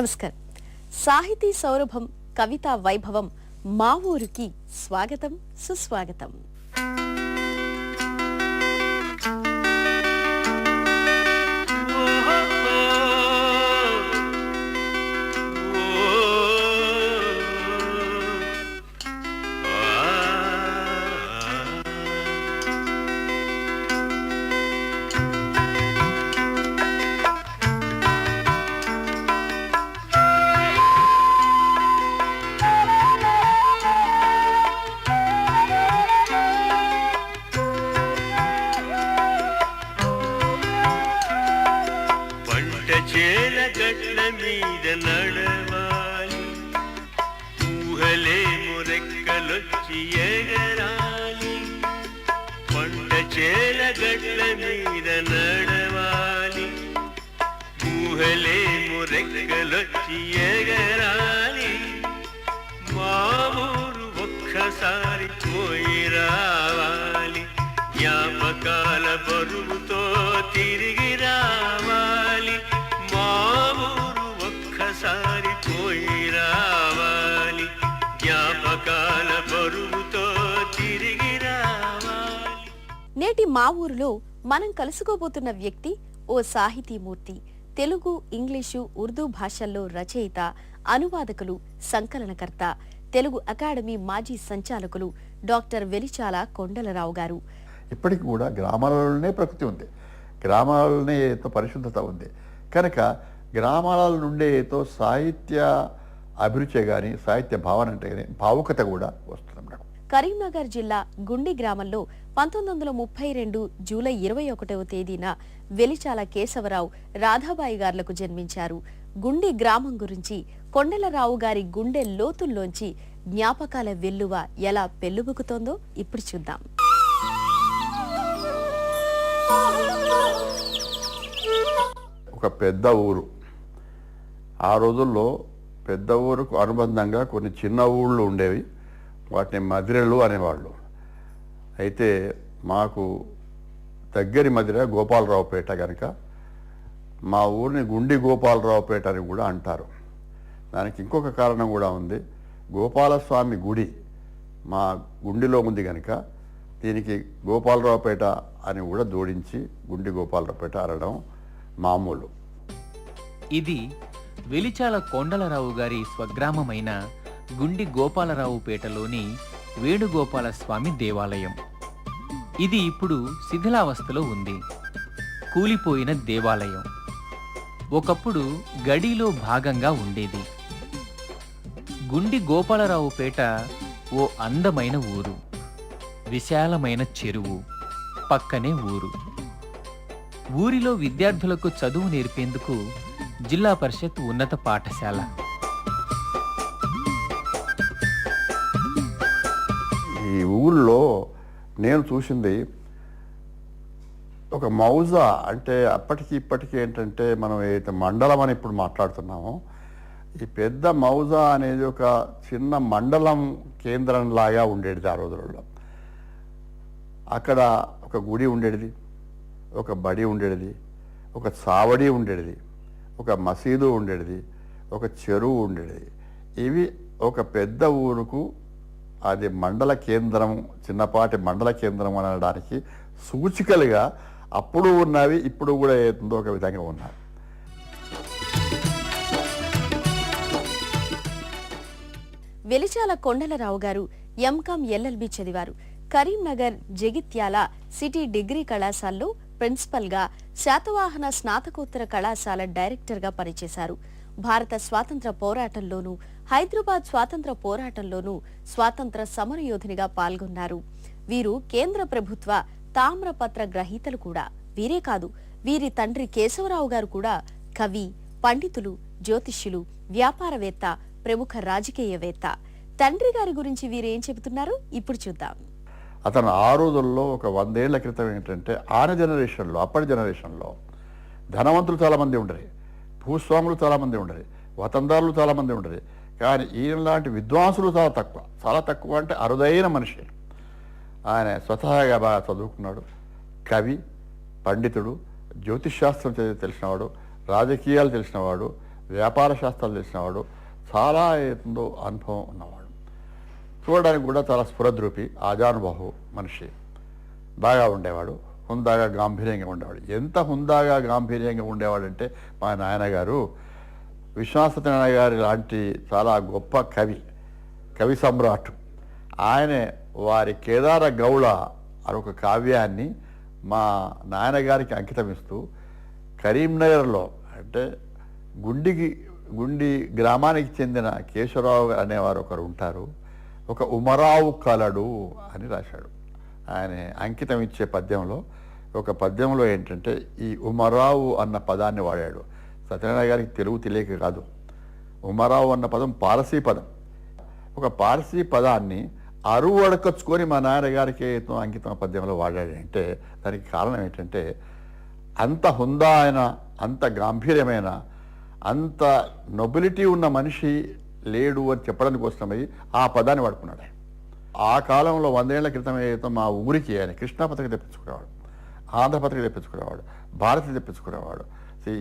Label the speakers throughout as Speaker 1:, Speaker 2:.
Speaker 1: నమస్కారం. సాహితీ సౌరభం, కవితా వైభవం మా ఊరికి స్వాగతం, సుస్వాగతం.
Speaker 2: గట్ల మీద నడవాలి, ఊహలే మురెక్కలొచ్చి ఎగరాలి. పంట చేల గట్ల మీద నడవాలి, ఊహలే మురెక్కలొచ్చి ఎగరాలి. మా ఊరు ఒక్కసారి పోయి రావాలి, జ్ఞాపకాల బరువుతో తిరిగి రావాలి. ఒక్కసారి పోయి రావాలి, జ్ఞాపకాల బరువుతో తిరిగి రావాలి.
Speaker 1: నేటి మా ఊరిలో మనం కలుసుకోబోతున్న వ్యక్తి ఓ సాహితీమూర్తి. తెలుగు, ఇంగ్లీషు, ఉర్దూ భాషల్లో రచయిత, అనువాదకులు, సంకలనకర్త, తెలుగు అకాడమీ మాజీ సంచాలకులు డాక్టర్ వెలిచాల కొండలరావు గారు.
Speaker 3: ఇప్పటికి కూడా గ్రామాలలోనే ప్రకృతి ఉంది, గ్రామాలలోనే పరిశుద్ధత ఉంది. కనుక గ్రామాల నుండే సాహిత్య అభిరుచి కానీ, సాహిత్య భావన అంటే కానీ భావుకత కూడా వస్తుంది మేడం.
Speaker 1: కరీంనగర్ జిల్లా గుండి గ్రామంలో 1932 జూలై 21వ తేదీన వెలిచాల కేశవరావు రాధాబాయి గార్లకు జన్మించారు. గుండి గ్రామం గురించి, కొండలరావు గారి గుండె లోతుల్లోంచి జ్ఞాపకాల వెల్లువ ఎలా పెల్లుబుకుతోందో ఇప్పుడు చూద్దాం.
Speaker 3: ఒక పెద్ద ఊరు, ఆ రోజుల్లో పెద్ద ఊరుకు అనుబంధంగా కొన్ని చిన్న ఊళ్ళు ఉండేవి, వాటిని మదిరెలు అనేవాళ్ళు. అయితే మాకు దగ్గరి మదిర గోపాలరావుపేట కనుక మా ఊరిని గుండి గోపాలరావుపేట అని కూడా అంటారు. దానికి ఇంకొక కారణం కూడా ఉంది. గోపాలస్వామి గుడి మా గుండిలో ఉంది కనుక దీనికి గోపాలరావుపేట అని కూడా జోడించి గుండి గోపాలరావుపేట అనడం మామూలు.
Speaker 4: ఇది వెలిచాల కొండలరావు గారి స్వగ్రామమైన గుండి గోపాలరావుపేటలోని వేణుగోపాల స్వామి దేవాలయం. ఇది ఇప్పుడు శిథిలావస్థలో ఉంది, కూలిపోయిన దేవాలయం. ఒకప్పుడు గడిలో భాగంగా ఉండేది. గుండి గోపాలరావుపేట ఓ అందమైన ఊరు, విశాలమైన చెరువు, పక్కనే ఊరు. ఊరిలో విద్యార్థులకు చదువు నేర్పేందుకు జిల్లా పరిషత్ ఉన్నత పాఠశాల.
Speaker 3: ఈ ఊళ్ళో నేను చూసింది ఒక మౌజా. అంటే అప్పటికి ఇప్పటికీ ఏంటంటే మనం ఏదైతే మండలం అని ఇప్పుడు మాట్లాడుతున్నామో, ఈ పెద్ద మౌజా అనేది ఒక చిన్న మండలం కేంద్రంలాగా ఉండేది ఆ రోజులలో. అక్కడ ఒక గుడి ఉండేది, ఒక బడి ఉండేది, ఒక చావడి ఉండేది, ఒక మసీదు ఉండేది, ఒక చెరువు ఉండేది. ఇవి ఒక పెద్ద ఊరుకు అది మండల కేంద్రం, చిన్నపాటి మండల కేంద్రం అనడానికి సూచికలుగా అప్పుడు ఉన్నవి, ఇప్పుడు కూడా ఏదో ఒక విధంగా ఉన్నాయి.
Speaker 1: వెలిచాల కొండలరావు గారు ఎంకాం ఎల్ఎల్బి చదివారు. కరీంనగర్ జగిత్యాల సిటీ డిగ్రీ కళాశాలలో ప్రిన్సిపల్ గా, శాతవాహన స్నాతకోత్తర కళాశాల డైరెక్టర్ గా పనిచేశారు. భారత స్వాతంత్ర పోరాటంలోనూ, హైదరాబాద్ స్వాతంత్ర పోరాటంలోనూ స్వాతంత్ర సమరయోధునిగా పాల్గొన్నారు. వీరు కేంద్ర ప్రభుత్వ తామ్రపత్ర గ్రహీతలు కూడా. వీరే కాదు, వీరి తండ్రి కేశవరావు గారు కూడా కవి, పండితులు, జ్యోతిష్యులు, వ్యాపారవేత్త, ప్రముఖ రాజకీయవేత్త. తండ్రి గారి గురించి వీరేం చెబుతున్నారో ఇప్పుడు చూద్దాం.
Speaker 3: అతను ఆ రోజుల్లో ఒక 100 ఏళ్ల క్రితం ఏంటంటే జనరేషన్లో, అప్పటి జనరేషన్లో ధనవంతులు చాలామంది ఉండరు, భూస్వాములు చాలామంది ఉండరు, వతందారులు చాలామంది ఉండరు. కానీ ఈయనలాంటి విద్వాంసులు చాలా తక్కువ అంటే అరుదైన మనిషి. ఆయన స్వతహాగా బాగా చదువుకున్నాడు, కవి, పండితుడు, జ్యోతిష్ శాస్త్రం తెలిసినవాడు, రాజకీయాలు తెలిసినవాడు, వ్యాపార శాస్త్రాలు తెలిసినవాడు, చాలా ఏందో అనుభవం ఉన్నవాడు, చూడడానికి కూడా చాలా స్ఫురద్రూపి, ఆజానుబాహు మనిషి, బాగా ఉండేవాడు, హుందాగా గాంభీర్యంగా ఉండేవాడు. ఎంత హుందాగా గాంభీర్యంగా ఉండేవాడంటే మా నాయనగారు విశ్వనాథనారాయణ గారి లాంటి చాలా గొప్ప కవి సమ్రాట్ ఆయనే వారి కేదార గౌళ అనొక కావ్యాన్ని మా నాయనగారికి అంకితం ఇస్తూ కరీంనగర్లో అంటే గుండి గ్రామానికి చెందిన కేశవరావు అనేవారు ఒకరు ఉంటారు, ఒక ఉమరావు కలడు అని రాశాడు. ఆయన అంకితం ఇచ్చే పద్యంలో ఒక పద్యంలో ఏంటంటే ఈ ఉమరావు అన్న పదాన్ని వాడాడు. సత్యనారాయణ గారికి తెలుగు తెలియక కాదు, ఉమరావు అన్న పదం పారసీ పదం. ఒక పారసీ పదాన్ని అరువు అడకొచ్చుకొని మా నాన్నగారికి అంకితం పద్యంలో వాడాడంటే దానికి కారణం ఏంటంటే అంత హుందా అయిన, అంత గాంభీర్యమైన, అంత నొబిలిటీ ఉన్న మనిషి లేడు అని చెప్పడానికి కోసమై ఆ పదాన్ని వాడుకున్నాడు. ఆ కాలంలో 100 ఏళ్ల క్రితం ఏదో మా ఊరికి ఆయన కృష్ణా పత్రిక తెప్పించుకునేవాడు, ఆంధ్రపత్రిక తెప్పించుకునేవాడు, భారతి తెప్పించుకునేవాడు,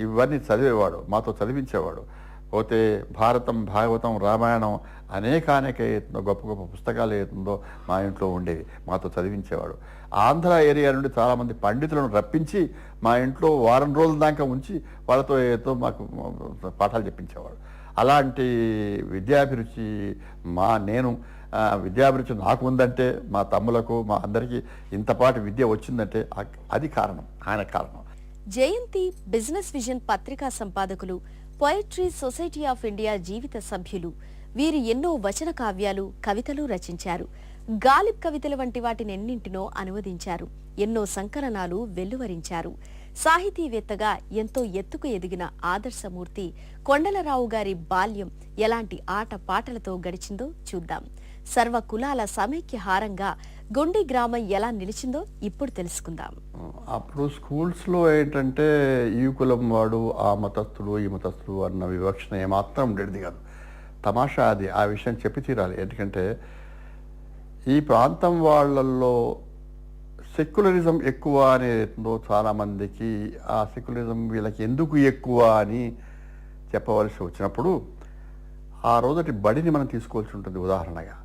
Speaker 3: ఇవన్నీ చదివేవాడు, మాతో చదివించేవాడు. పోతే భారతం, భాగవతం, రామాయణం అనేక గొప్ప గొప్ప పుస్తకాలు ఏతుందో మా ఇంట్లో ఉండేవి, మాతో చదివించేవాడు. ఆంధ్ర ఏరియా నుండి చాలామంది పండితులను రప్పించి మా ఇంట్లో వారం రోజుల దాకా ఉంచి వాళ్ళతో ఏదో మాకు పాఠాలు చెప్పించేవాడు. అలాంటి విద్యాభిరుచి నేను విద్యాభిరుచి నాకు ఉందంటే, మా తమ్ములకు, మా అందరికీ ఇంతపాటి విద్య వచ్చిందంటే అది కారణం, ఆయన కారణం.
Speaker 1: జయంతి బిజినెస్ విజన్ పత్రికా సంపాదకులు, పోయట్రీ సొసైటీ ఆఫ్ ఇండియా జీవిత సభ్యులు. వీరు ఎన్నో వచన కావ్యాలు, కవితలు రచించారు. గాలిబ్ కవితల వంటి వాటిని ఎన్నింటినో అనువదించారు. ఎన్నో సంకలనాలు వెల్లువరించారు. సాహితీవేత్తగా ఎంతో ఎత్తుకు ఎదిగిన ఆదర్శమూర్తి కొండలరావు గారి బాల్యం ఎలాంటి ఆట పాటలతో గడిచిందో చూద్దాం. సర్వ కులాల సమైక్య హారంగా గుండి గ్రామం ఎలా నిలిచిందో ఇప్పుడు తెలుసుకుందాం.
Speaker 3: అప్పుడు స్కూల్స్లో ఏంటంటే ఈ కులం వాడు, ఆ మతస్థుడు, ఈ మతస్థుడు అన్న వివక్షణ ఏమాత్రం ఉండేది కాదు. తమాషా అది, ఆ విషయం చెప్పి తీరాలి. ఎందుకంటే ఈ ప్రాంతం వాళ్ళల్లో సెక్యులరిజం ఎక్కువ అనేదో చాలామందికి, ఆ సెక్యులరిజం వీళ్ళకి ఎందుకు ఎక్కువ అని చెప్పవలసి వచ్చినప్పుడు ఆ రోజటి బడిని మనం తీసుకోవాల్సి ఉంటుంది. ఉదాహరణగా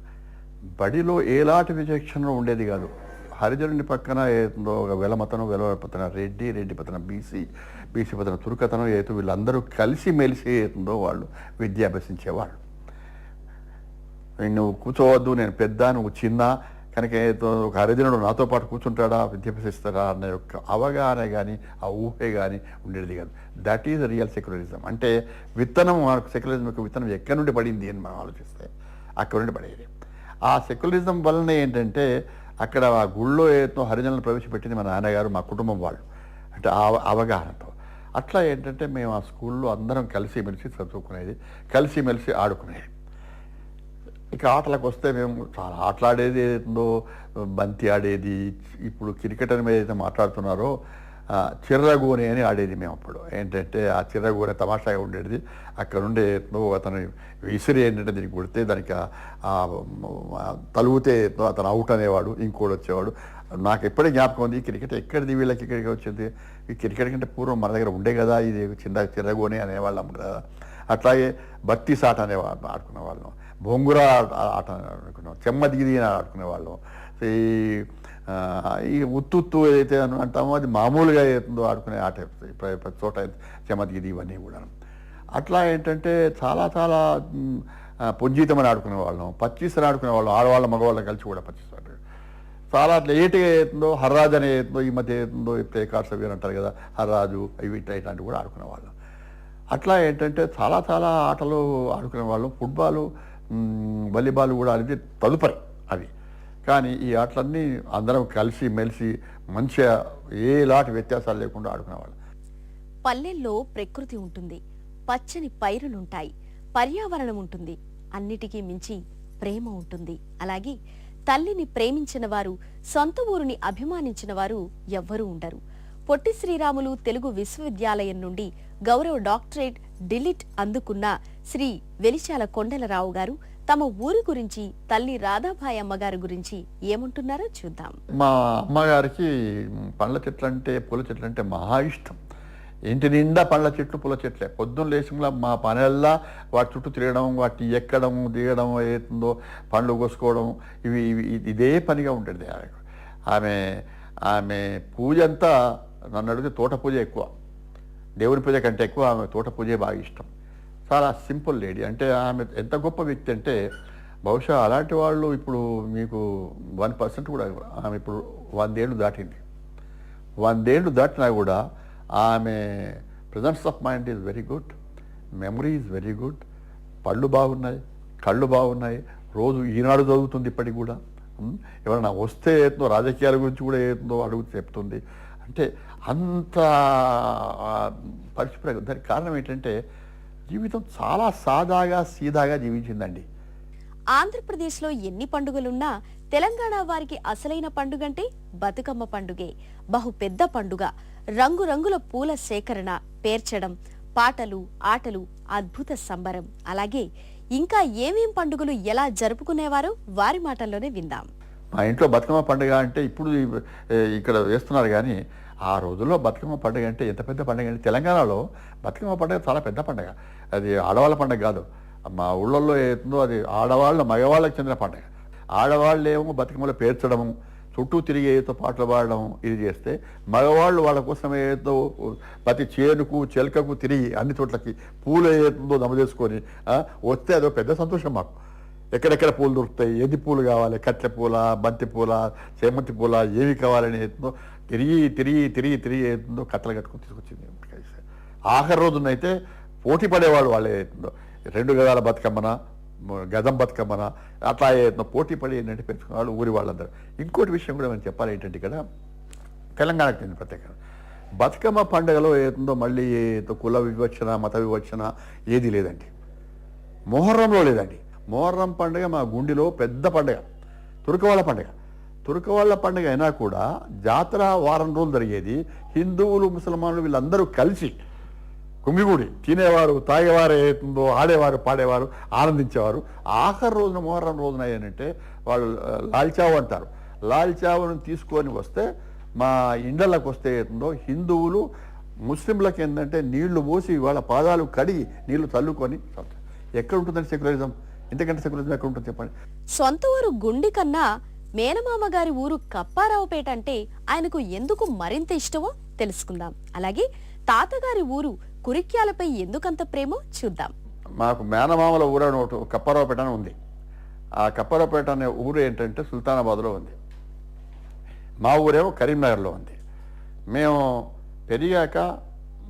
Speaker 3: బడిలో ఏలాంటి విచక్షణ ఉండేది కాదు. హరిజనుడి పక్కన ఏదో ఒక వెలమతనం, వెలపతన రెడ్డి పతన బీసీ పతన తురుకతనం ఏదో వీళ్ళందరూ కలిసి మెలిసి ఏతుందో వాళ్ళు విద్య అభ్యసించేవాళ్ళు. నువ్వు కూర్చోవద్దు, నేను పెద్ద, నువ్వు చిన్న, కనుక ఏదో ఒక హరిజనుడు నాతో పాటు కూర్చుంటాడా, విద్య అభ్యసిస్తాడా అనే యొక్క అవగాహన కానీ ఆ ఊహే కానీ ఉండేది కాదు. That is real secularism. అంటే విత్తనం, సెక్యులరిజం యొక్క విత్తనం ఎక్కడి నుండి పడింది అని మనం ఆలోచిస్తే అక్కడి నుండి పడేది. ఆ సెక్యులరిజం వలన ఏంటంటే అక్కడ ఆ గుళ్ళో ఏదో హరిజనులను ప్రవేశపెట్టింది మా నాన్నగారు, మా కుటుంబం వాళ్ళు, అంటే అవగాహనతో. అట్లా ఏంటంటే మేము ఆ స్కూల్లో అందరం కలిసిమెలిసి చదువుకునేది, కలిసిమెలిసి ఆడుకునేది. ఇక ఆటలకు వస్తే మేము చాలా ఆటలాడేది ఏదో బంతి ఆడేది. ఇప్పుడు క్రికెట్ అని మీద ఏదైతే మాట్లాడుతున్నారో చిర్రగోనె అని ఆడేది మేము. అప్పుడు ఏంటంటే ఆ చిర్రగోనె తమాషాగా ఉండేది. అక్కడ ఉండే అతను విసిరి ఏంటంటే దీనికి కొడితే దానికి తలుగుతే అతను అవుట్ అనేవాడు, ఇంకోటి వచ్చేవాడు. నాకు ఎప్పుడే జ్ఞాపకం ఉంది, ఈ క్రికెట్ ఎక్కడిది వీళ్ళకి ఇక్కడికి వచ్చింది. ఈ క్రికెట్ కంటే పూర్వం మన దగ్గర ఉండే కదా, ఇది చిర్రగోనె అనేవాళ్ళం కదా. అట్లాగే బత్తి సాట అనేవాళ్ళు ఆడుకునేవాళ్ళం, బొంగురా ఆట ఆడుకునేవాళ్ళం, చెమ్మదిగిది అని ఆడుకునేవాళ్ళం. ఈ ఉత్తు ఏదైతే అంటామో అది మామూలుగా ఏదో ఆడుకునే ఆట, ప్రతి చోట చెమ్మదిగిది ఇవన్నీ కూడా. అట్లా ఏంటంటే చాలా చాలా పొంజీతం అని ఆడుకునేవాళ్ళం, పచ్చీసని ఆడుకునేవాళ్ళం, ఆడవాళ్ళ మగవాళ్ళం కలిసి కూడా పచ్చీస. చాలా అట్లా ఏటిగా అవుతుందో హర్రాజు అని అవుతుందో, ఈ మధ్య అవుతుందో ఇప్పుడు ఏకార్సవి అంటారు కదా, హర్రాజు ఇవి ఇట్లాంటివి కూడా ఆడుకునేవాళ్ళం. అట్లా ఏంటంటే చాలా చాలా ఆటలు ఆడుకునేవాళ్ళం. ఫుట్బాలు, వాలీబాల్ కూడా అనేది తదుపరి అవి. కానీ ఈ ఆటలన్నీ అందరం కలిసి మెలిసి మంచిగా ఏలాంటి వ్యత్యాసాలు లేకుండా ఆడుకునేవాళ్ళం.
Speaker 1: పల్లెల్లో ప్రకృతి ఉంటుంది, పచ్చని పైరులుంటాయి, పర్యావరణం ఉంటుంది, అన్నిటికీ మించి ప్రేమ ఉంటుంది. అలాగే తల్లిని ప్రేమించిన వారు, సొంత ఊరుని అభిమానించిన వారు ఎవ్వరూ ఉండరు. పొట్టి శ్రీరాములు తెలుగు విశ్వవిద్యాలయం నుండి గౌరవ డాక్టరేట్ డిలిట్ అందుకున్న శ్రీ వెలిచాల కొండలరావు గారు తమ ఊరి గురించి, తల్లి రాధాబాయి అమ్మగారి గురించి ఏమంటున్నారో చూద్దాం.
Speaker 3: మా అమ్మగారికి పండ్ల చెట్లు అంటే, పూల చెట్లు అంటే మహా ఇష్టం. ఇంటి నిండా పండ్ల చెట్లు పూల చెట్లే. పొద్దున్న లేచిలా మా పనల్లా వాటి చుట్టూ తిరగడం, వాటిని ఎక్కడం దిగడం ఏతుందో పండ్లు కోసుకోవడం, ఇదే పనిగా ఉంటుంది ఆమెకు. ఆమె పూజ అంతా నన్ను అడిగితే తోట పూజ ఎక్కువ, దేవుని పూజ కంటే ఎక్కువ ఆమె తోట పూజే బాగా ఇష్టం. చాలా సింపుల్ లేడీ. అంటే ఆమె ఎంత గొప్ప వ్యక్తి అంటే బహుశా అలాంటి వాళ్ళు ఇప్పుడు మీకు 1% కూడా. ఆమె ఇప్పుడు 100 ఏళ్ళు దాటింది. 100 ఏళ్ళు దాటినా కూడా ఆమె presence of mind is very good, memory is very good, పళ్ళు బాగున్నాయి, కళ్ళు బాగున్నాయి, రోజు ఈనాడు చదువుతుంది ఇప్పటికి కూడా. ఎవరైనా వస్తే ఏదో రాజకీయాల గురించి కూడా ఏదో అడుగు చెప్తుంది. అంటే అంత పరిశుభ్రంగా. దానికి కారణం ఏంటంటే జీవితం చాలా సాదాగా సీదాగా జీవించిందండి.
Speaker 1: ఆంధ్రప్రదేశ్లో ఎన్ని పండుగలున్నా తెలంగాణ వారికి అసలైన పండుగంటే బతుకమ్మ పండుగే. బహు పెద్ద పండుగ. రంగురంగుల పూల సేకరణ, పేర్చడం, పాటలు, ఆటలు, అద్భుత సంబరం. అలాగే ఇంకా ఏమేం పండుగలు ఎలా జరుపుకునేవారో వారి మాటల్లోనే విందాం.
Speaker 3: మా ఇంట్లో బతుకమ్మ పండుగ అంటే ఇప్పుడు ఇక్కడ వేస్తున్నారు, కానీ ఆ రోజుల్లో బతుకమ్మ పండుగ అంటే ఎంత పెద్ద పండుగ అంటే తెలంగాణలో బతుకమ్మ పండుగ చాలా పెద్ద పండుగ. అది ఆడవాళ్ళ పండుగ కాదు. మా ఊళ్ళల్లో ఏదో అది ఆడవాళ్ళ మగవాళ్ళకి చెందిన పండుగ. ఆడవాళ్ళు ఏమో బతుకమ్మలో పేర్చడము, చుట్టూ తిరిగి ఏదో పాటలు పాడడం ఇది చేస్తే, మగవాళ్ళు వాళ్ళ కోసం ఏదో ప్రతి చేనుకు చెలకకు తిరిగి అన్ని చోట్లకి పూలు ఏదో నమదేసుకొని వస్తే అదో పెద్ద సంతోషం మాకు. ఎక్కడెక్కడ పూలు దొరుకుతాయి, ఎన్ని పూలు కావాలి, కట్టె పూల, బంతి పూల, చేమంతి పూల, ఏమి కావాలని ఏదో తిరిగి తిరిగి తిరిగి తిరిగి ఏదో కట్టలు కట్టుకుని తీసుకొచ్చింది. ఆఖరి రోజునైతే పోటీ పడేవాళ్ళు వాళ్ళే ఏదో 2 గదాల బతుకమ్మన, గదం బతుకమ్మన అట్లా పోటీ పడి ఏంటంటే పెంచుకునే వాళ్ళు ఊరి వాళ్ళందరూ. ఇంకోటి విషయం కూడా మనం చెప్పాలి ఏంటంటే ఇక్కడ తెలంగాణకు చెందిన ప్రత్యేకంగా బతుకమ్మ పండుగలో ఏదో మళ్ళీ కుల వివక్షణ, మత వివక్షణ ఏది లేదండి. మొహర్రంలో లేదండి. మొహర్రం పండుగ మా గుండెలో పెద్ద పండుగ. తుర్కవాళ్ళ పండుగ. తుర్కవాళ్ళ పండుగ అయినా కూడా జాతర వారం రోజులు జరిగేది. హిందువులు, ముసల్మానులు వీళ్ళందరూ కలిసి కుంగిగూడి తినేవారు, తాగేవారు, ఏతుందో ఆడేవారు, పాడేవారు, ఆనందించేవారు. ఆఖరి రోజున మొహర్రం రోజున ఏంటంటే వాళ్ళు లాల్చావు అంటారు. లాల్చావును తీసుకొని వస్తే మా ఇండ్లకు వస్తే ఏతుందో హిందువులు ముస్లింలకు ఏంటంటే నీళ్లు పోసి వాళ్ళ పాదాలు కడిగి నీళ్లు చల్లుకొని. ఎక్కడ ఉంటుందండి సెక్యులరిజం? ఎందుకంటే సెక్యులరిజం ఎక్కడ ఉంటుంది చెప్పండి?
Speaker 1: సొంత ఊరు గుండి కన్నా మేనమామ గారి ఊరు కప్పారావుపేట అంటే ఆయనకు ఎందుకు మరింత ఇష్టమో తెలుసుకుందాం. అలాగే తాతగారి ఊరు కురిక్యాలపై ఎందుకంత ప్రేమో చూద్దాం.
Speaker 3: మాకు మేనమామల ఊరు అని ఒకటి కప్పారావుపేట అని ఉంది. ఆ కప్పారావుపేట అనే ఊరు ఏంటంటే సుల్తానాబాద్లో ఉంది. మా ఊరేమో కరీంనగర్లో ఉంది. మేము పెరిగాక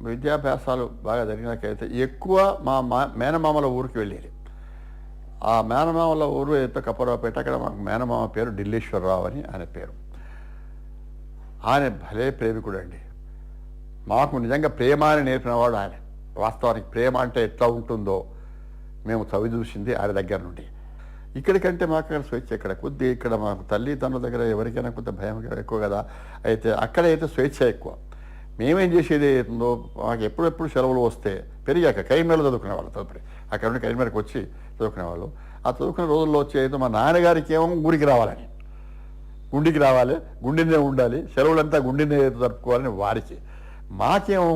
Speaker 3: విద్యాభ్యాసాలు బాగా జరిగినాకైతే ఎక్కువ మా మేనమామల ఊరికి వెళ్ళేది. ఆ మేనమామల ఊరు అయితే కప్పారావుపేట. అక్కడ మాకు మేనమామ పేరు ఢిల్లీశ్వరరావు అని ఆయన పేరు. ఆయన భలే ప్రేమికుడు అండి. మాకు నిజంగా ప్రేమ అని నేర్పినవాడు ఆయన. వాస్తవానికి ప్రేమ అంటే ఎట్లా ఉంటుందో మేము చవి చూసింది ఆయన దగ్గర నుండి. ఇక్కడికంటే మాకు అక్కడ స్వేచ్ఛ ఇక్కడ కొద్ది. ఇక్కడ మాకు తల్లిదండ్రుల దగ్గర ఎవరికైనా కొంత భయం ఎక్కువ కదా. అయితే అక్కడైతే స్వేచ్ఛ ఎక్కువ. మేమేం చేసేది ఏందో మాకు ఎప్పుడెప్పుడు సెలవులు వస్తే పెరిగాక కరీంనగర్లో చదువుకునేవాళ్ళు. తదుపరి అక్కడ నుండి కరీంనగర్కి వచ్చి చదువుకునేవాళ్ళు. ఆ చదువుకునే రోజుల్లో వచ్చి అయితే మా నాన్నగారికి ఏమో ఊరికి రావాలని, గుండికి రావాలి, గుండినే ఉండాలి, సెలవులంతా గుండినే జరుపుకోవాలని వారికి. మాకేమో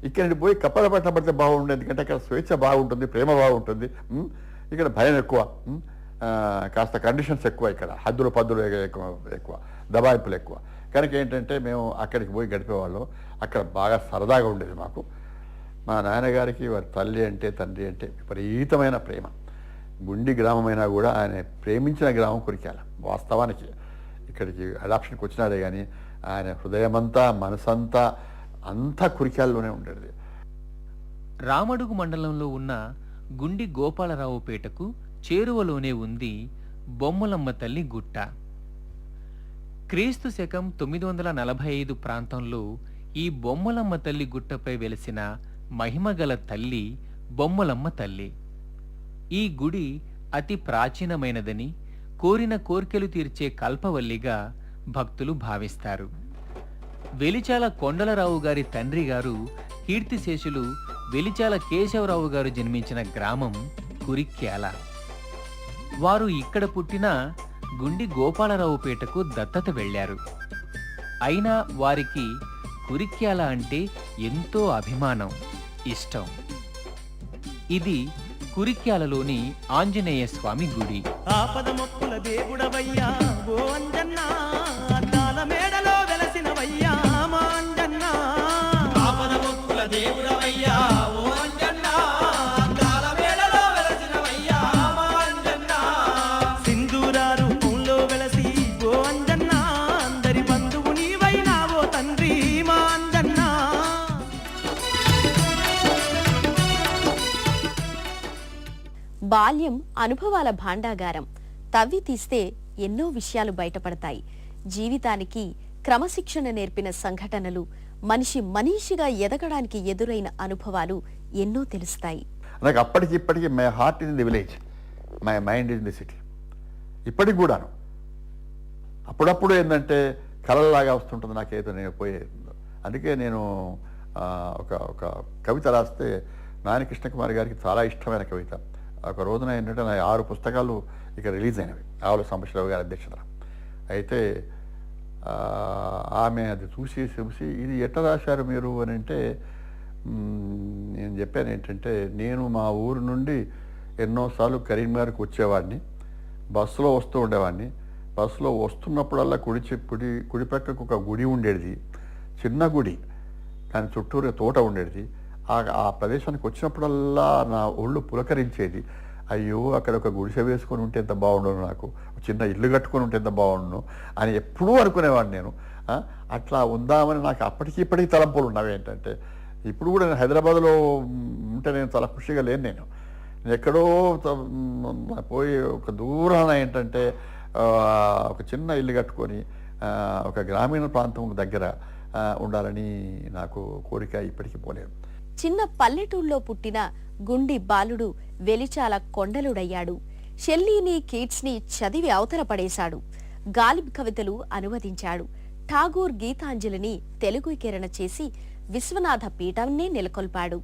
Speaker 3: ఇక్కడి నుండి పోయి కప్పలపట్నం పడితే బాగుంటుంది. ఎందుకంటే అక్కడ స్వేచ్ఛ బాగుంటుంది, ప్రేమ బాగుంటుంది. ఇక్కడ భయం ఎక్కువ, కాస్త కండిషన్స్ ఎక్కువ, ఇక్కడ హద్దులు పద్దులు ఎక్కువ, దబాయింపులు ఎక్కువ. కనుక ఏంటంటే మేము అక్కడికి పోయి గడిపేవాళ్ళం. అక్కడ బాగా సరదాగా ఉండేది మాకు. మా నాన్నగారికి వారి తల్లి అంటే తండ్రి అంటే విపరీతమైన ప్రేమ. గుండి గ్రామమైనా కూడా ఆయన ప్రేమించిన గ్రామం కురిక్యాల. వాస్తవానికి ఇక్కడికి అడాప్షన్కి వచ్చినాడే కానీ ఆయన హృదయమంతా మనసంతా అంతా కురిక్యాల్లోనే ఉండేది.
Speaker 4: రామడుగు మండలంలో ఉన్న గుండి గోపాలరావుపేటకు చేరువలోనే ఉంది బొమ్మలమ్మ తల్లి గుట్ట. క్రీస్తు శకం 945 ప్రాంతంలో ఈ బొమ్మలమ్మ తల్లి గుట్టపై వెలిసిన మహిమగల తల్లి బొమ్మలమ్మ తల్లి. ఈ గుడి అతి ప్రాచీనమైనదని, కోరిన కోర్కెలు తీర్చే కల్పవల్లిగా భక్తులు భావిస్తారు. వెలిచాల కొండలరావు గారి తండ్రి గారు కీర్తిశేషులు వెలిచాల కేశవరావు గారు జన్మించిన గ్రామం కురిక్యాల. వారు ఇక్కడ పుట్టిన గుండి గోపాలరావుపేటకు దత్తత వెళ్లారు. అయినా వారికి కురిక్యాల అంటే ఎంతో అభిమానం, ఇష్టం. ఇది కురిక్యాలలోని ఆంజనేయ స్వామి గుడి.
Speaker 5: ఆపద మొక్కుల దేవుడవయ్యా ఓ అంజన్న, అద్దాల మేడలో వెలసినవయ్యా మా అంజన్న. ఆపద మొక్కుల దేవుడవయ్యా ఓ అంజన్న, అద్దాల మేడలో వెలసినవయ్యా మా అంజన్న. సింధూరా రూపంలో వెలసి ఓ అంజన్న, అందరి బంధువు నీవైనావో తండ్రి మా అంజన్న.
Speaker 1: బాల్యం అనుభవాల భాండాగారం. తవ్వి తీస్తే ఎన్నో విషయాలు బయటపడతాయి. జీవితానికి క్రమశిక్షణ నేర్పిన సంఘటనలు, మనిషి మనీషిగా ఎదగడానికి ఎదురైన అనుభవాలు ఎన్నో తెలుస్తాయి.
Speaker 3: నాకు అప్పటికి ఇప్పటికీ my heart is in the village, my mind is in the city. ఇప్పటికి కూడాను అప్పుడప్పుడు ఏంటంటే కళలాగా వస్తుంటుంది నాకేదో నేను పోయేది. అందుకే నేను ఒక కవిత రాస్తే నాయన కృష్ణకుమారి గారికి చాలా ఇష్టమైన కవిత. ఒక రోజున ఏంటంటే నా 6 పుస్తకాలు ఇక రిలీజ్ అయినవి ఆవుల సాంబశివరావు గారి అధ్యక్షతన. అయితే ఆమె అది చూసి ఇది ఎట్లా రాశారు మీరు అని అంటే నేను చెప్పాను ఏంటంటే, నేను మా ఊరు నుండి ఎన్నోసార్లు కరీంనగర్కి వచ్చేవాడిని, బస్సులో వస్తూ ఉండేవాడిని. బస్సులో వస్తున్నప్పుడల్లా కుడి పక్కకు ఒక గుడి ఉండేది, చిన్న గుడి, దాని చుట్టూరు తోట ఉండేది. ఆ ప్రదేశానికి వచ్చినప్పుడల్లా నా ఒళ్ళు పులకరించేది. అయ్యో అక్కడ ఒక గుడిసె వేసుకొని ఉంటే ఎంత బాగుండును, నాకు చిన్న ఇల్లు కట్టుకొని ఉంటే ఎంత బాగుండును అని ఎప్పుడూ అనుకునేవాడిని నేను. అట్లా ఉందామని నాకు అప్పటికి ఇప్పటికీ తలంపులు ఉన్నవి. ఏంటంటే ఇప్పుడు కూడా నేను హైదరాబాద్లో ఉంటే నేను చాలా ఖుషిగా లేను. నేను ఎక్కడో పోయి ఒక దూరాన ఏంటంటే ఒక చిన్న ఇల్లు కట్టుకొని ఒక గ్రామీణ ప్రాంతం దగ్గర ఉండాలని నాకు కోరిక ఇప్పటికీ పోలేదు.
Speaker 1: చిన్న పల్లెటూళ్ళలో పుట్టిన గుండి బాలుడు వెలిచాల కొండలుడయ్యాడు. షెల్లీని, కీట్స్ని చదివి అవతల పడేశాడు. గాలిబ్ కవితలు అనువదించాడు. ఠాగూర్ గీతాంజలిని తెలుగుకీకరణ చేసి విశ్వనాథ పీఠాన్నే నెలకొల్పాడు.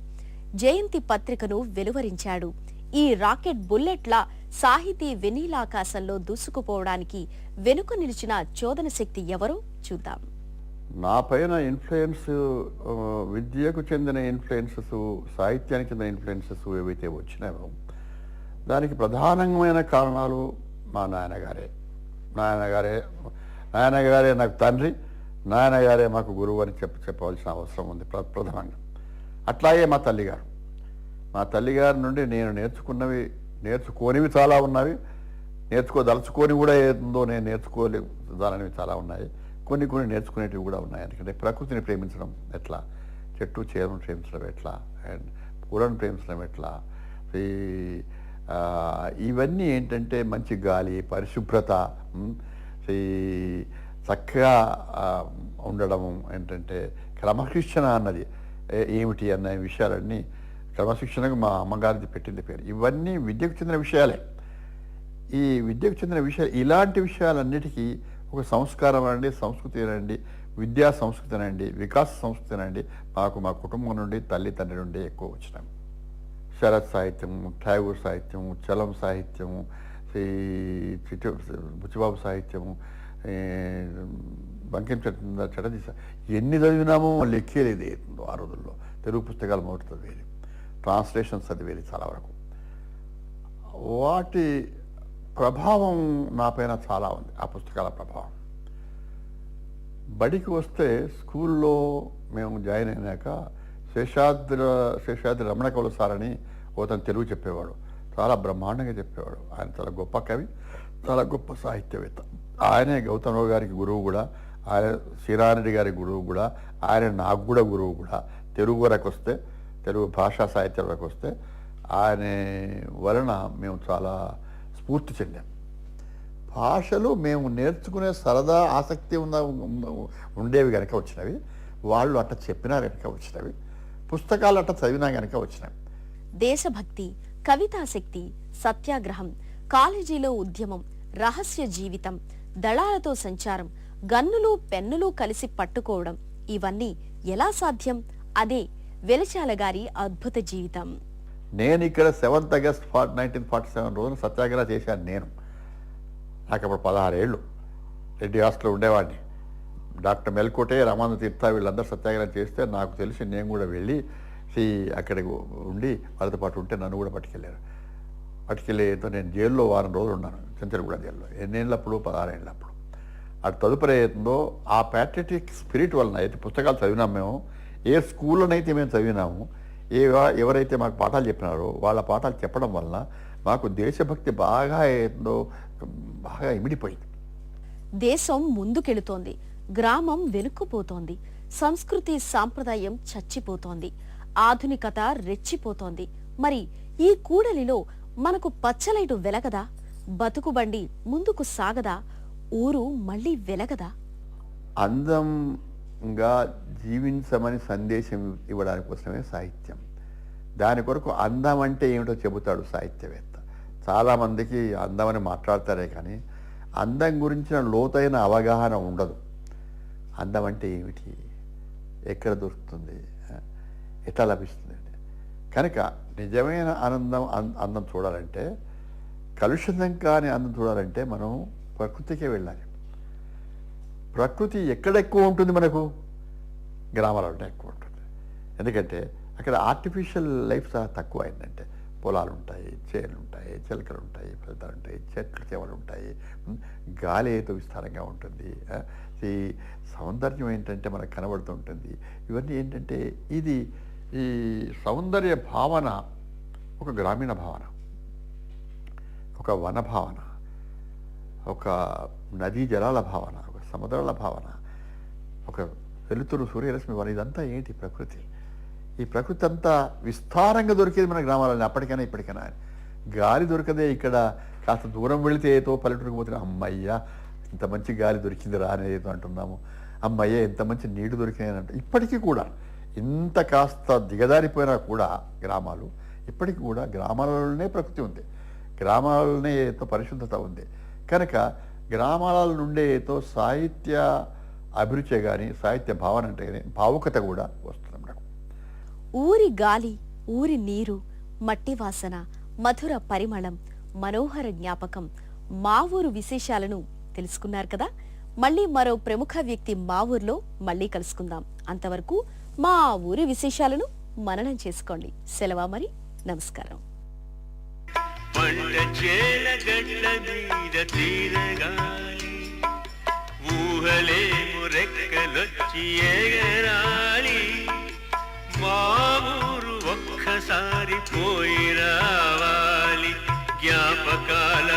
Speaker 1: జయంతి పత్రికను వెలువరించాడు. ఈ రాకెట్ బుల్లెట్ల సాహితీ వెన్నీలాకాశంలో దూసుకుపోవడానికి వెనుక నిలిచిన చోదన శక్తి ఎవరో చూద్దాం.
Speaker 3: నా పైన ఇన్ఫ్లుయెన్స్, విద్యకు చెందిన ఇన్ఫ్లుయెన్సెస్, సాహిత్యానికి చెందిన ఇన్ఫ్లుయెన్సెస్ ఏవైతే వచ్చినాయో దానికి ప్రధానమైన కారణాలు మా నాయనగారే నాకు తండ్రి, నాయనగారే మాకు గురువు అని చెప్పవలసిన అవసరం ఉంది ప్రధానంగా. అట్లాగే మా తల్లిగారి నుండి నేను నేర్చుకోనివి చాలా ఉన్నవి, నేర్చుకోదలుచుకొని కూడా ఏందో నేను నేర్చుకోలేదానవి చాలా ఉన్నాయి. కొన్ని నేర్చుకునేటివి కూడా ఉన్నాయి. ఎందుకంటే ప్రకృతిని ప్రేమించడం ఎట్లా, చెట్టు చేరును ప్రేమించడం ఎట్లా, అండ్ పూలను ప్రేమించడం ఎట్లా, ఇవన్నీ ఏంటంటే మంచి గాలి, పరిశుభ్రత, చక్కగా ఉండడము, ఏంటంటే క్రమశిక్షణ అన్నది ఏమిటి అన్న విషయాలన్నీ, క్రమశిక్షణకు మా అమ్మగారిది పెట్టింది పేరు. ఇవన్నీ విద్యకు చెందిన విషయాలే. ఈ విద్యకు చెందిన విషయాలు, ఇలాంటి విషయాలన్నిటికీ ఒక సంస్కారం అనండి, సంస్కృతి అనండి, విద్యా సంస్కృతి అనండి, వికాస సంస్కృతి అనండి మాకు మా కుటుంబం నుండి, తల్లి తండ్రి నుండి ఎక్కువ వచ్చినాం. శరత్ సాహిత్యము, ఠాగూర్ సాహిత్యము, చలం సాహిత్యము, బుచ్చిబాబు సాహిత్యము, బంకిం చటర్జీ ఎన్ని చదివినామో లెక్కేలేదు అవుతుందో. ఆ రోజుల్లో తెలుగు పుస్తకాలు మొదటి చదివేది, ట్రాన్స్లేషన్స్ చదివేది చాలా వరకు. వాటి ప్రభావం నా పైన చాలా ఉంది, ఆ పుస్తకాల ప్రభావం. బడికి వస్తే స్కూల్లో మేము జాయిన్ అయినాక శేషాద్రి రమణ కవుల సార్ అని అతను తెలుగు చెప్పేవాడు, చాలా బ్రహ్మాండంగా చెప్పేవాడు. ఆయన చాలా గొప్ప కవి, చాలా గొప్ప సాహిత్యవేత్త. ఆయనే గౌతమరావు గారికి గురువు కూడా, ఆయన శ్రీరారెడ్డి గారి గురువు కూడా, ఆయన నాకు కూడా గురువు కూడా. తెలుగు వరకు వస్తే, తెలుగు భాషా సాహిత్యం వరకు వస్తే ఆయన వలన మేము చాలా స్ఫూర్తి చెందాం. భాషలు మేము నేర్చుకునే సరదా, ఆసక్తి ఉండేవి కనుక వచ్చినవి, వాళ్ళు అట్లా చెప్పినా కనుక వచ్చినవి, పుస్తకాలు అట్లా చదివినా కనుక వచ్చినవి.
Speaker 1: దేశభక్తి, కవితాశక్తి, సత్యాగ్రహం, కాలేజీలో ఉద్యమం, రహస్య జీవితం, దళాలతో సంచారం, గన్నులు పెన్నులు కలిసి పట్టుకోవడం, ఇవన్నీ ఎలా సాధ్యం? అదే వెలిచాల గారి అద్భుత జీవితం.
Speaker 3: నేను ఇక్కడ 7th August 1947 రోజున సత్యాగ్రహం చేశాను. నాకు అప్పుడు 16 ఏళ్ళు, రెడ్డి హాస్టల్లో ఉండేవాడిని. డాక్టర్ మెల్కోటే, రామానంద తీర్థ వీళ్ళందరూ సత్యాగ్రహం చేస్తే నాకు తెలిసి నేను కూడా వెళ్ళి అక్కడికి ఉండి వాళ్ళతో పాటు ఉంటే నన్ను కూడా పట్టుకెళ్ళేతో నేను జైల్లో వారం రోజులు ఉన్నాను, చెంచలగూడ జైల్లో. ఎన్నేళ్ళప్పుడు 16 ఏళ్ళప్పుడు. అటు తదుపరి ఏదో ఆ ప్యాట్రియాటిక్ స్పిరిట్ వలన అయితే పుస్తకాలు చదివినాం మేము, ఏ స్కూల్లోనైతే మేము చదివినాము, ఎవరైతే మాకు పాఠాలు చెప్పినారో వాళ్ళ పాఠాలు చెప్పడం వలన మాకు దేశభక్తి బాగా ఇమిడిపోయింది.
Speaker 1: దేశం ముందుకెళుతోంది, గ్రామం వెనుక్కుపోతోంది, సంస్కృతి సాంప్రదాయం చచ్చిపోతోంది, ఆధునికత రెచ్చిపోతోంది. మరి ఈ కూడలిలో మనకు పచ్చలైటు వెలగదా? బతుకుబండి ముందుకు సాగదా? ఊరు మళ్ళీ వెలగదా?
Speaker 3: అందంగా జీవించమని సందేశం ఇవ్వడానికి కోసమే సాహిత్యం. దాని కొరకు అందం అంటే ఏమిటో చెబుతాడు సాహిత్యవేత్త. చాలామందికి అందం అని మాట్లాడతారే కానీ అందం గురించిన లోతైన అవగాహన ఉండదు. అందం అంటే ఏమిటి, ఎక్కడ దొరుకుతుంది, ఎట్లా లభిస్తుంది అంటే కనుక నిజమైన అందం చూడాలంటే, కలుషితం కాని అందం చూడాలంటే మనం ప్రకృతికే వెళ్ళాలి. ప్రకృతి ఎక్కడ ఎక్కువ ఉంటుంది? మనకు గ్రామాలలో ఎక్కువ ఉంటుంది. ఎందుకంటే అక్కడ ఆర్టిఫిషియల్ లైఫ్ చాలా తక్కువ అయిందంటే, పొలాలు ఉంటాయి, చేనులు ఉంటాయి, చిలకలు ఉంటాయి, ఫలితాలు ఉంటాయి, చెట్లు చేమలు ఉంటాయి, గాలి ఏదో విస్తారంగా ఉంటుంది. ఈ సౌందర్యం ఏంటంటే మనకు కనబడుతూ ఉంటుంది. ఇవన్నీ ఏంటంటే ఇది ఈ సౌందర్య భావన ఒక గ్రామీణ భావన, ఒక వన భావన, ఒక నదీ జలాల భావన, ఒక సముద్రాల భావన, ఒక వెలుతురు సూర్యరశ్మి భావన. ఇదంతా ఏంటి? ప్రకృతి. ఈ ప్రకృతి అంతా విస్తారంగా దొరికేది మన గ్రామాలలో. అప్పటికైనా ఇప్పటికైనా గాలి దొరకదే. ఇక్కడ కాస్త దూరం వెళితే ఏదో పల్లెటూరుకు పోతే అమ్మయ్య ఇంత మంచి గాలి దొరికింది రా అనేది అంటున్నాము, అమ్మయ్య ఎంత మంచి నీళ్లు దొరికినాయని అంటే. ఇప్పటికీ కూడా ఇంత కాస్త దిగజారిపోయినా కూడా గ్రామాలు ఇప్పటికీ కూడా గ్రామాలలోనే ప్రకృతి ఉంది, గ్రామాలలోనే ఏదో పరిశుద్ధత ఉంది. కనుక గ్రామాల నుండే ఏదో సాహిత్య అభిరుచి కానీ సాహిత్య భావన అంటే కానీ భావుకత కూడా వస్తుంది మనకు.
Speaker 1: ఊరి గాలి, ఊరి నీరు, మట్టి వాసన, మధుర పరిమళం, మనోహర జ్ఞాపకం, మా ఊరు విశేషాలను తెలుసుకున్నారు కదా. మళ్ళీ మరో ప్రముఖ వ్యక్తి మా ఊర్లో మళ్ళీ కలుసుకుందాం. అంతవరకు మా ఊరి విశేషాలను మననం చేసుకోండి. సెలవా మరి. నమస్కారం.
Speaker 2: పంట చేల గడ్ల మీద తీరగాలి, ఊహలేము రెక్కలొచ్చి ఎగరాలి, మా ఊరు ఒక్కసారి పోయి రావాలి, జ్ఞాపకాల